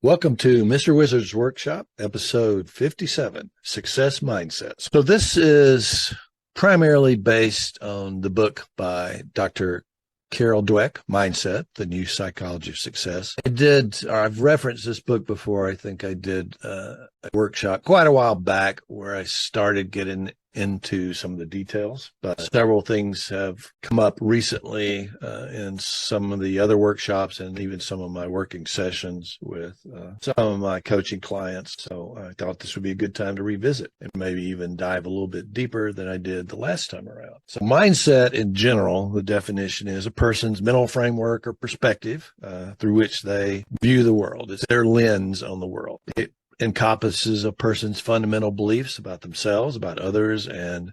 Welcome to Mr. Wizard's Workshop, episode 57, Success Mindsets. So this is primarily based on the book by Dr. Carol Dweck, Mindset, The New Psychology of Success. I've referenced this book before. I think I did a workshop quite a while back where I started getting into some of the details, but several things have come up recently in some of the other workshops and even some of my working sessions with some of my coaching clients. So I thought this would be a good time to revisit and maybe even dive a little bit deeper than I did the last time around. So mindset in general, the definition is a person's mental framework or perspective through which they view the world. It's their lens on the world. It encompasses a person's fundamental beliefs about themselves, about others, and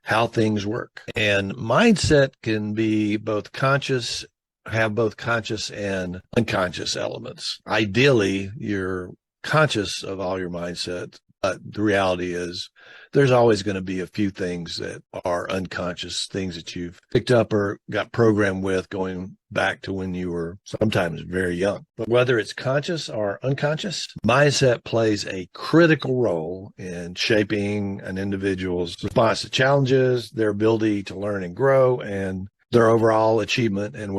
how things work. And mindset can be have both conscious and unconscious elements. Ideally, you're conscious of all your mindset, but the reality is there's always going to be a few things that are unconscious, things that you've picked up or got programmed with going back to when you were sometimes very young. But whether it's conscious or unconscious, mindset plays a critical role in shaping an individual's response to challenges, their ability to learn and grow, and their overall achievement and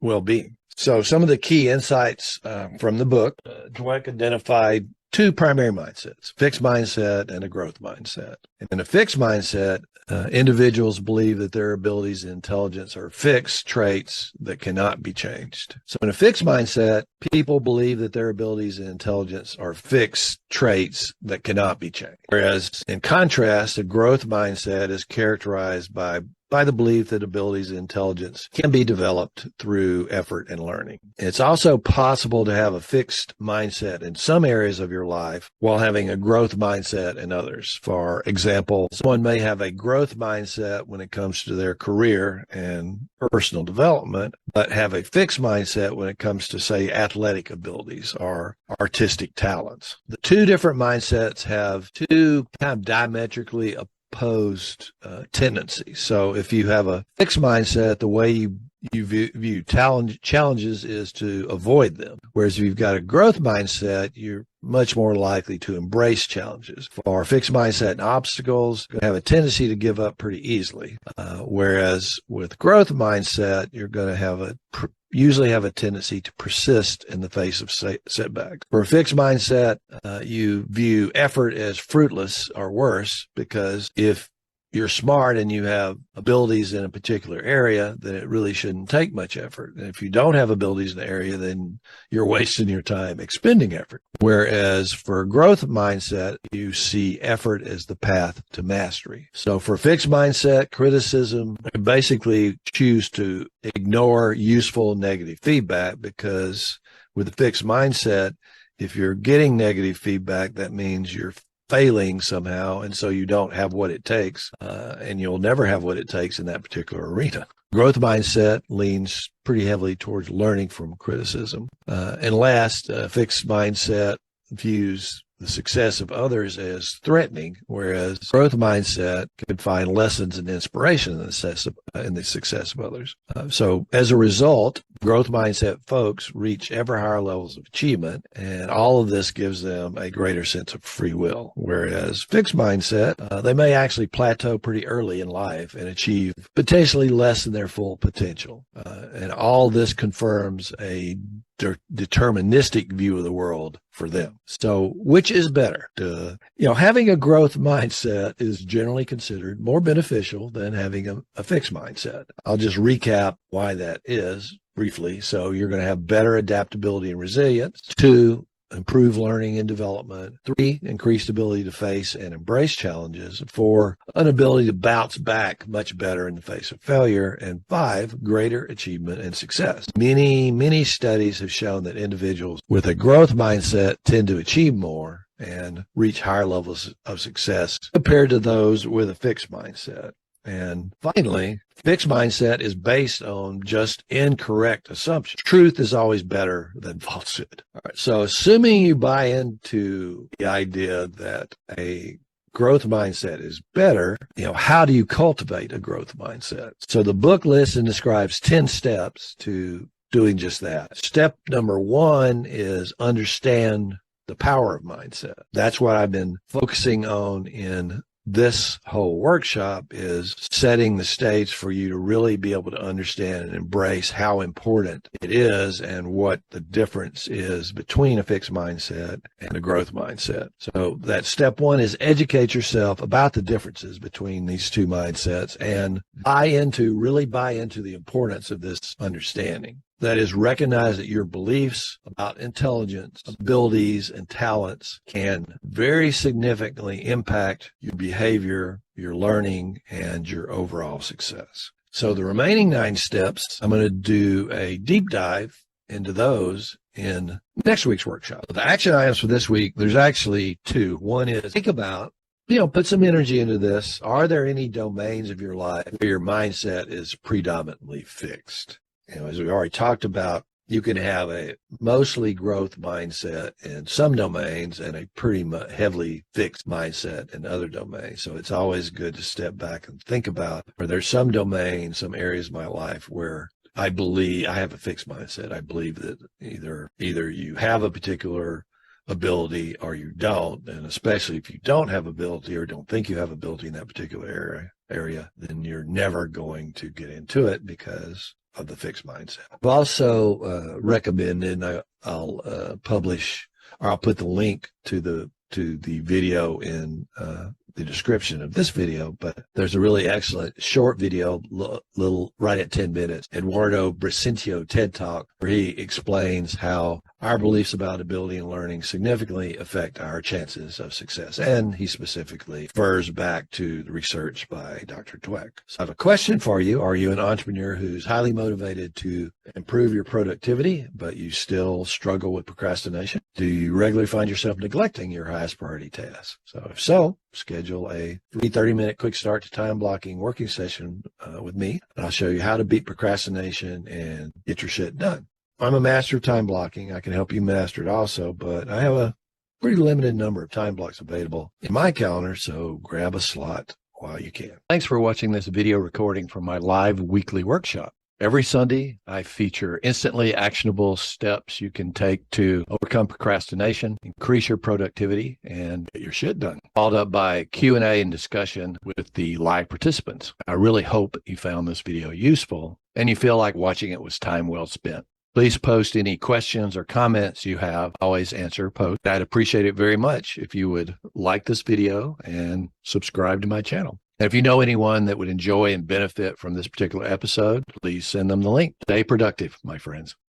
well-being. So some of the key insights from the book, Dweck identified two primary mindsets, fixed mindset and a growth mindset. And in a fixed mindset, individuals believe that their abilities and intelligence are fixed traits that cannot be changed. So in a fixed mindset, people believe that their abilities and intelligence are fixed traits that cannot be changed. Whereas in contrast, a growth mindset is characterized by the belief that abilities and intelligence can be developed through effort and learning. It's also possible to have a fixed mindset in some areas of your life while having a growth mindset in others. For example, someone may have a growth mindset when it comes to their career and personal development, but have a fixed mindset when it comes to, say, athletic abilities or artistic talents. The two different mindsets have two kind of diametrically opposed tendencies. So if you have a fixed mindset, the way you view challenges is to avoid them. Whereas if you've got a growth mindset, you're much more likely to embrace challenges. For a fixed mindset and obstacles, you have a tendency to give up pretty easily. Whereas with growth mindset, you're going to usually have a tendency to persist in the face of setbacks. For a fixed mindset, you view effort as fruitless or worse, because if you're smart and you have abilities in a particular area, then it really shouldn't take much effort. And if you don't have abilities in the area, then you're wasting your time expending effort. Whereas for a growth mindset, you see effort as the path to mastery. So for a fixed mindset, criticism, you basically choose to ignore useful negative feedback, because with a fixed mindset, if you're getting negative feedback, that means you're failing somehow, and so you don't have what it takes, and you'll never have what it takes in that particular arena. Growth mindset leans pretty heavily towards learning from criticism. And last, fixed mindset views the success of others as threatening, whereas growth mindset can find lessons and inspiration in the success of others. So as a result, growth mindset folks reach ever higher levels of achievement, and all of this gives them a greater sense of free will. Whereas fixed mindset, they may actually plateau pretty early in life and achieve potentially less than their full potential. And all this confirms a deterministic view of the world for them. So which is better? Having a growth mindset is generally considered more beneficial than having a fixed mindset. I'll just recap why that is briefly. So you're going to have better adaptability and resilience. 2, improve learning and development. 3, increased ability to face and embrace challenges. 4, an ability to bounce back much better in the face of failure. And 5, greater achievement and success. Many studies have shown that individuals with a growth mindset tend to achieve more and reach higher levels of success compared to those with a fixed mindset. And finally, fixed mindset is based on just incorrect assumptions. Truth is always better than falsehood. All right, so assuming you buy into the idea that a growth mindset is better, how do you cultivate a growth mindset? So the book lists and describes 10 steps to doing just that. Step number one is understand the power of mindset. That's what I've been focusing on in this whole workshop, is setting the stage for you to really be able to understand and embrace how important it is and what the difference is between a fixed mindset and a growth mindset. So that step one is educate yourself about the differences between these two mindsets and really buy into the importance of this understanding. That is, recognize that your beliefs about intelligence, abilities, and talents can very significantly impact your behavior, your learning, and your overall success. So the remaining 9 steps, I'm going to do a deep dive into those in next week's workshop. The action items for this week, there's actually 2. One is think about, put some energy into this. Are there any domains of your life where your mindset is predominantly fixed? As we already talked about, you can have a mostly growth mindset in some domains and a pretty heavily fixed mindset in other domains. So it's always good to step back and think about, are there some domains, some areas of my life where I believe I have a fixed mindset? I believe that either you have a particular ability or you don't. And especially if you don't have ability or don't think you have ability in that particular area, then you're never going to get into it because of the fixed mindset. I've also recommended, and I'll publish, or I'll put the link to the video in the description of this video, but there's a really excellent short video, little right at 10 minutes, Eduardo Bracintio TED Talk, where he explains how our beliefs about ability and learning significantly affect our chances of success. And he specifically refers back to the research by Dr. Dweck. So I have a question for you. Are you an entrepreneur who's highly motivated to improve your productivity, but you still struggle with procrastination? Do you regularly find yourself neglecting your highest priority tasks? So if so, schedule a free 30-minute quick start to time blocking working session with me. And I'll show you how to beat procrastination and get your shit done. I'm a master of time blocking. I can help you master it also, but I have a pretty limited number of time blocks available in my calendar, so grab a slot while you can. Thanks for watching this video recording from my live weekly workshop. Every Sunday, I feature instantly actionable steps you can take to overcome procrastination, increase your productivity, and get your shit done. Followed up by Q&A and discussion with the live participants. I really hope you found this video useful and you feel like watching it was time well spent. Please post any questions or comments you have. I always answer posts. I'd appreciate it very much if you would like this video and subscribe to my channel. And if you know anyone that would enjoy and benefit from this particular episode, please send them the link. Stay productive, my friends.